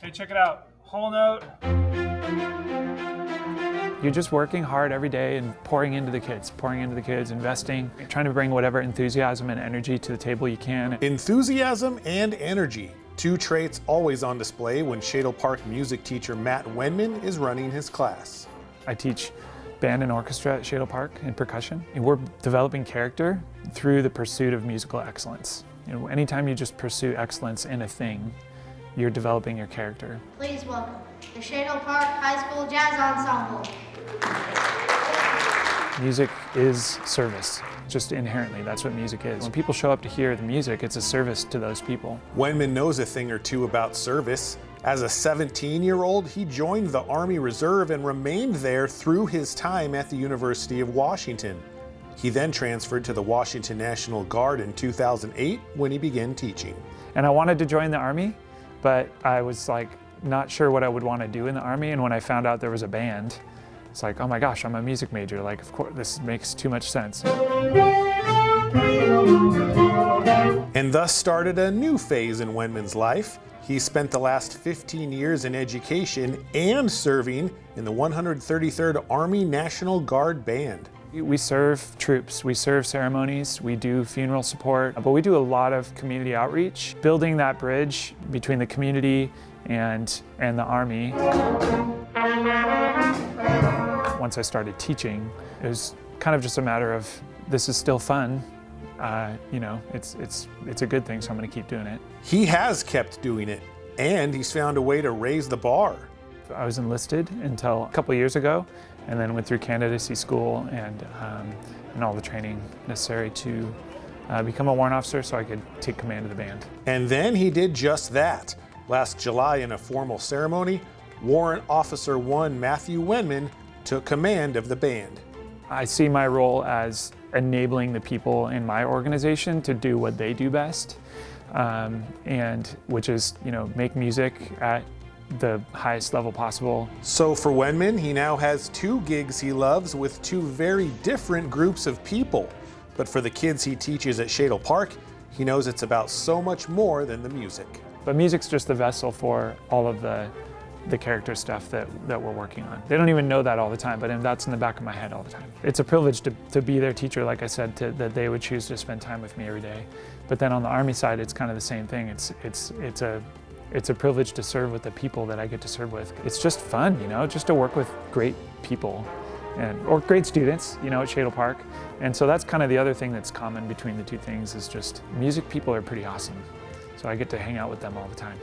Hey, check it out. Whole note. You're just working hard every day and pouring into the kids, investing, trying to bring whatever enthusiasm and energy to the table you can. Enthusiasm and energy, two traits always on display when Shadle Park music teacher Matt Wenman is running his class. I teach band and orchestra at Shadle Park in percussion. And we're developing character through the pursuit of musical excellence. You know, anytime you just pursue excellence in a thing, you're developing your character. Please welcome the Shadle Park High School Jazz Ensemble. Music is service, just inherently. That's what music is. When people show up to hear the music, it's a service to those people. Wenman knows a thing or two about service. As a 17-year-old, he joined the Army Reserve and remained there through his time at the University of Washington. He then transferred to the Washington National Guard in 2008 when he began teaching. And I wanted to join the Army, but I was like not sure what I would want to do in the Army. And when I found out there was a band, it's like, oh my gosh, I'm a music major. Like, of course, this makes too much sense. And thus started a new phase in Wenman's life. He spent the last 15 years in education and serving in the 133rd Army National Guard Band. We serve troops, we serve ceremonies, we do funeral support, but we do a lot of community outreach, building that bridge between the community and the Army. Once I started teaching, it was kind of just a matter of, this is still fun. You know, it's a good thing, so I'm going to keep doing it. He has kept doing it, and he's found a way to raise the bar. I was enlisted until a couple years ago, and then went through candidacy school and all the training necessary to become a warrant officer so I could take command of the band. And then he did just that. Last July, in a formal ceremony, Warrant Officer 1 Matthew Wenman took command of the band. I see my role as enabling the people in my organization to do what they do best, and which is, you know, make music at the highest level possible. So for Wenman, he now has two gigs he loves with two very different groups of people. But for the kids he teaches at Shadle Park, he knows it's about so much more than the music. But music's just the vessel for all of the character stuff that we're working on. They don't even know that all the time, but that's in the back of my head all the time. It's a privilege to be their teacher, like I said, that they would choose to spend time with me every day. But then on the Army side, it's kind of the same thing. It's a privilege to serve with the people that I get to serve with. It's just fun, you know, just to work with great people or great students, you know, at Shadle Park. And so that's kind of the other thing that's common between the two things is just music people are pretty awesome. So I get to hang out with them all the time.